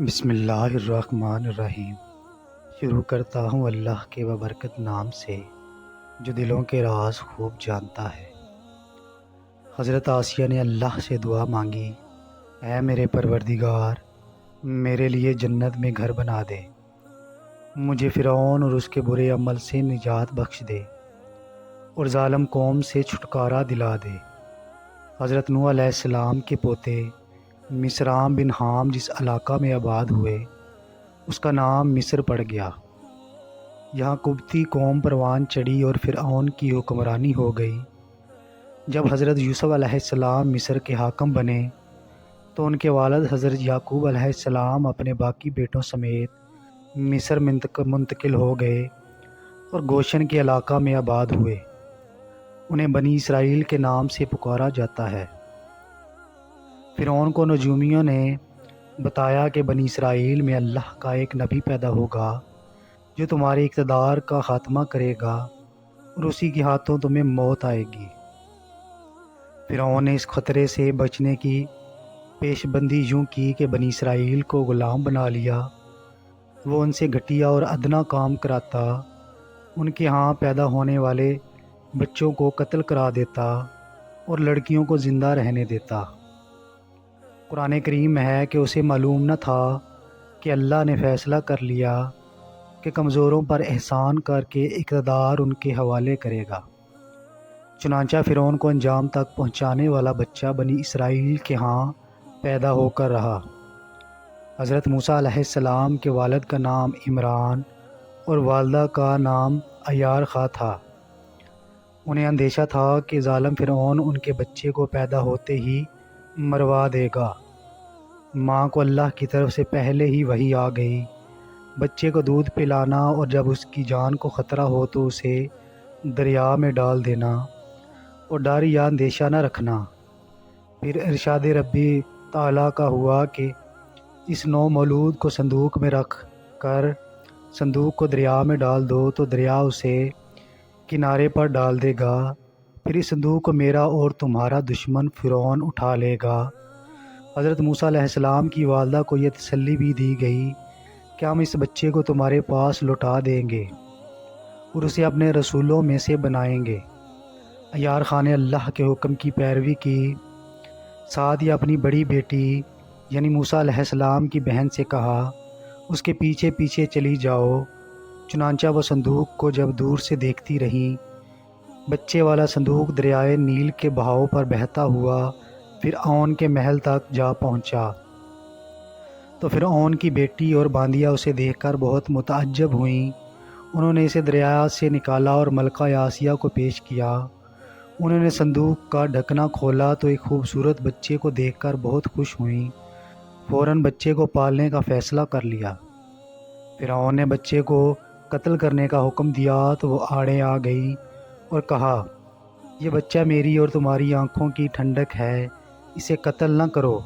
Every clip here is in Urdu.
بسم اللہ الرحمن الرحیم۔ شروع کرتا ہوں اللہ کے ببرکت نام سے جو دلوں کے راز خوب جانتا ہے۔ حضرت آسیہ نے اللہ سے دعا مانگی، اے میرے پروردگار، میرے لیے جنت میں گھر بنا دے، مجھے فرعون اور اس کے برے عمل سے نجات بخش دے اور ظالم قوم سے چھٹکارا دلا دے۔ حضرت نوح علیہ السلام کے پوتے مصرام بن حام جس علاقہ میں آباد ہوئے اس کا نام مصر پڑ گیا۔ یہاں قبطی قوم پروان چڑھی اور فرعون کی حکمرانی ہو گئی۔ جب حضرت یوسف علیہ السلام مصر کے حاکم بنے تو ان کے والد حضرت یعقوب علیہ السلام اپنے باقی بیٹوں سمیت مصر منتقل ہو گئے اور گوشن کے علاقہ میں آباد ہوئے۔ انہیں بنی اسرائیل کے نام سے پکارا جاتا ہے۔ فرعون کو نجومیوں نے بتایا کہ بنی اسرائیل میں اللہ کا ایک نبی پیدا ہوگا جو تمہارے اقتدار کا خاتمہ کرے گا اور اسی کے ہاتھوں تمہیں موت آئے گی۔ فرعون نے اس خطرے سے بچنے کی پیش بندی یوں کی کہ بنی اسرائیل کو غلام بنا لیا۔ وہ ان سے گھٹیا اور ادنا کام کراتا، ان کے ہاں پیدا ہونے والے بچوں کو قتل کرا دیتا اور لڑکیوں کو زندہ رہنے دیتا۔ قرآن کریم میں ہے کہ اسے معلوم نہ تھا کہ اللہ نے فیصلہ کر لیا کہ کمزوروں پر احسان کر کے اقتدار ان کے حوالے کرے گا۔ چنانچہ فرعون کو انجام تک پہنچانے والا بچہ بنی اسرائیل کے ہاں پیدا ہو کر رہا۔ حضرت موسیٰ علیہ السلام کے والد کا نام عمران اور والدہ کا نام عیارخا تھا۔ انہیں اندیشہ تھا کہ ظالم فرعون ان کے بچے کو پیدا ہوتے ہی مروا دے گا۔ ماں کو اللہ کی طرف سے پہلے ہی وحی آ گئی، بچے کو دودھ پلانا اور جب اس کی جان کو خطرہ ہو تو اسے دریا میں ڈال دینا اور ڈر یا اندیشہ نہ رکھنا۔ پھر ارشاد ربی تعالیٰ کا ہوا کہ اس نو مولود کو صندوق میں رکھ کر صندوق کو دریا میں ڈال دو تو دریا اسے کنارے پر ڈال دے گا، پھر اس صندوق کو میرا اور تمہارا دشمن فرعون اٹھا لے گا۔ حضرت موسیٰ علیہ السلام کی والدہ کو یہ تسلی بھی دی گئی کہ ہم اس بچے کو تمہارے پاس لوٹا دیں گے اور اسے اپنے رسولوں میں سے بنائیں گے۔ عیار خان نے اللہ کے حکم کی پیروی کی، ساتھ ہی اپنی بڑی بیٹی یعنی موسیٰ علیہ السلام کی بہن سے کہا اس کے پیچھے پیچھے چلی جاؤ۔ چنانچہ وہ صندوق کو جب دور سے دیکھتی رہیں، بچے والا صندوق دریائے نیل کے بہاؤ پر بہتا ہوا فرعون کے محل تک جا پہنچا تو فرعون کی بیٹی اور باندیا اسے دیکھ کر بہت متعجب ہوئیں۔ انہوں نے اسے دریا سے نکالا اور ملکہ آسیہ کو پیش کیا۔ انہوں نے صندوق کا ڈھکنا کھولا تو ایک خوبصورت بچے کو دیکھ کر بہت خوش ہوئیں، فوراً بچے کو پالنے کا فیصلہ کر لیا۔ فرعون نے بچے کو قتل کرنے کا حکم دیا تو وہ آڑے آ گئی اور کہا، یہ بچہ میری اور تمہاری آنکھوں کی ٹھنڈک ہے، اسے قتل نہ کرو،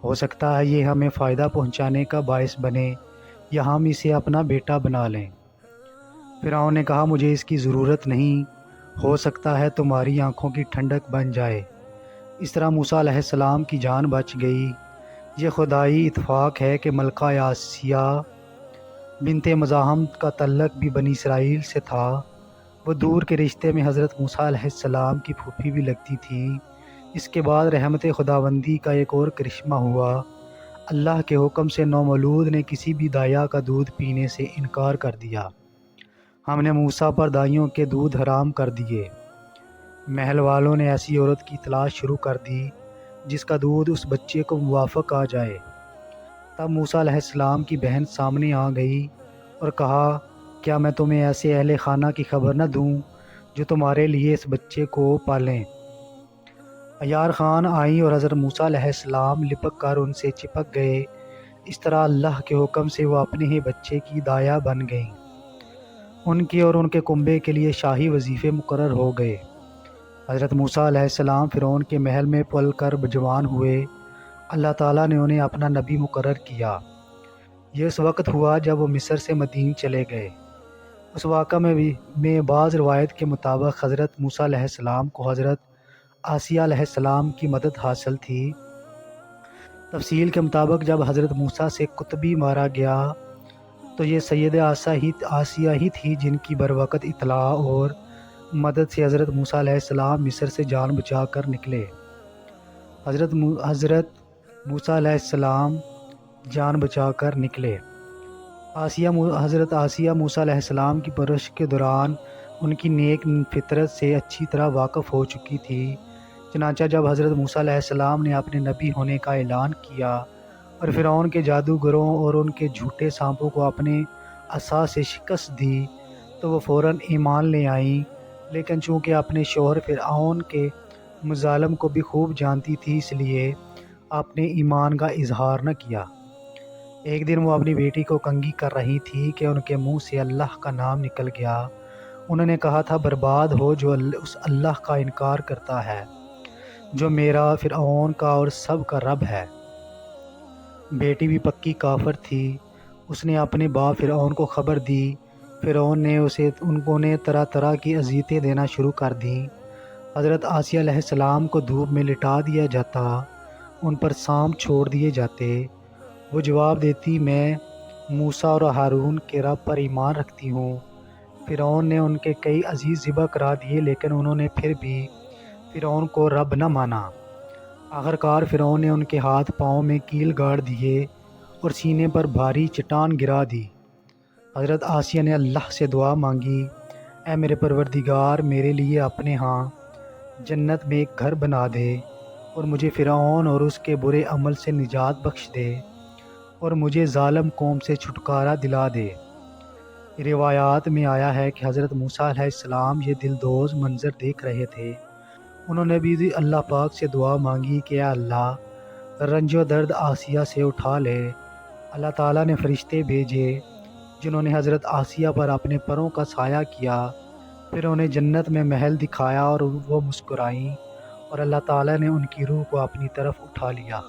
ہو سکتا ہے یہ ہمیں فائدہ پہنچانے کا باعث بنے یا ہم اسے اپنا بیٹا بنا لیں۔ فرعون نے کہا، مجھے اس کی ضرورت نہیں، ہو سکتا ہے تمہاری آنکھوں کی ٹھنڈک بن جائے۔ اس طرح موسیٰ علیہ السلام کی جان بچ گئی۔ یہ خدائی اتفاق ہے کہ ملکہ آسیہ بنت مزاحم کا تعلق بھی بنی اسرائیل سے تھا۔ وہ دور کے رشتے میں حضرت موسیٰ علیہ السلام کی پھوپھی بھی لگتی تھی۔ اس کے بعد رحمت خداوندی کا ایک اور کرشمہ ہوا۔ اللہ کے حکم سے نومولود نے کسی بھی دایا کا دودھ پینے سے انکار کر دیا۔ ہم نے موسیٰ پر دائیوں کے دودھ حرام کر دیے۔ محل والوں نے ایسی عورت کی تلاش شروع کر دی جس کا دودھ اس بچے کو موافق آ جائے۔ تب موسیٰ علیہ السلام کی بہن سامنے آ گئی اور کہا، کیا میں تمہیں ایسے اہل خانہ کی خبر نہ دوں جو تمہارے لیے اس بچے کو پالیں؟ عیار خان آئیں اور حضرت موسیٰ علیہ السلام لپک کر ان سے چپک گئے۔ اس طرح اللہ کے حکم سے وہ اپنے ہی بچے کی دایا بن گئیں۔ ان کے اور ان کے کنبے کے لیے شاہی وظیفے مقرر ہو گئے۔ حضرت موسیٰ علیہ السلام فرعون کے محل میں پل کر جوان ہوئے۔ اللہ تعالیٰ نے انہیں اپنا نبی مقرر کیا۔ یہ اس وقت ہوا جب وہ مصر سے مدین چلے گئے۔ اس واقعہ میں بعض روایت کے مطابق حضرت موسیٰ علیہ السلام کو حضرت آسیہ علیہ السلام کی مدد حاصل تھی۔ تفصیل کے مطابق جب حضرت موسیٰ سے قطبی مارا گیا تو یہ سید آسیہ ہی تھی جن کی بروقت اطلاع اور مدد سے حضرت موسیٰ علیہ السلام مصر سے جان بچا کر نکلے۔ حضرت موسیٰ علیہ السلام جان بچا کر نکلے۔ حضرت آسیہ موسیٰ علیہ السلام کی پرورش کے دوران ان کی نیک فطرت سے اچھی طرح واقف ہو چکی تھی، چنانچہ جب حضرت موسیٰ علیہ السلام نے اپنے نبی ہونے کا اعلان کیا اور فرعون کے جادوگروں اور ان کے جھوٹے سانپوں کو اپنے عصا سے شکست دی تو وہ فوراً ایمان لے آئیں، لیکن چونکہ اپنے شوہر فرعون کے مظالم کو بھی خوب جانتی تھی اس لیے آپ نے ایمان کا اظہار نہ کیا۔ ایک دن وہ اپنی بیٹی کو کنگھی کر رہی تھی کہ ان کے منہ سے اللہ کا نام نکل گیا۔ انہوں نے کہا تھا، برباد ہو جو اس اللہ کا انکار کرتا ہے جو میرا، فرعون کا اور سب کا رب ہے۔ بیٹی بھی پکی کافر تھی۔ اس نے اپنے باپ فرعون کو خبر دی۔ فرعون نے انہیں طرح طرح کی اذیتیں دینا شروع کر دیں۔ حضرت آسیہ علیہ السلام کو دھوپ میں لٹا دیا جاتا، ان پر سانپ چھوڑ دیے جاتے۔ وہ جواب دیتی، میں موسیٰ اور ہارون کے رب پر ایمان رکھتی ہوں۔ فرعون نے ان کے کئی عزیز ذبح کرا دیے، لیکن انہوں نے پھر بھی فرعون کو رب نہ مانا۔ آخرکار فرعون نے ان کے ہاتھ پاؤں میں کیل گاڑ دیے اور سینے پر بھاری چٹان گرا دی۔ حضرت آسیہ نے اللہ سے دعا مانگی، اے میرے پروردگار، میرے لیے اپنے ہاں جنت میں ایک گھر بنا دے اور مجھے فرعون اور اس کے برے عمل سے نجات بخش دے اور مجھے ظالم قوم سے چھٹکارا دلا دے۔ روایات میں آیا ہے کہ حضرت موسیٰ علیہ السلام یہ دلدوز منظر دیکھ رہے تھے۔ انہوں نے بھی اللہ پاک سے دعا مانگی کہ اے اللہ، رنج و درد آسیہ سے اٹھا لے۔ اللہ تعالیٰ نے فرشتے بھیجے جنہوں نے حضرت آسیہ پر اپنے پروں کا سایہ کیا، پھر انہیں جنت میں محل دکھایا اور وہ مسکرائیں اور اللہ تعالیٰ نے ان کی روح کو اپنی طرف اٹھا لیا۔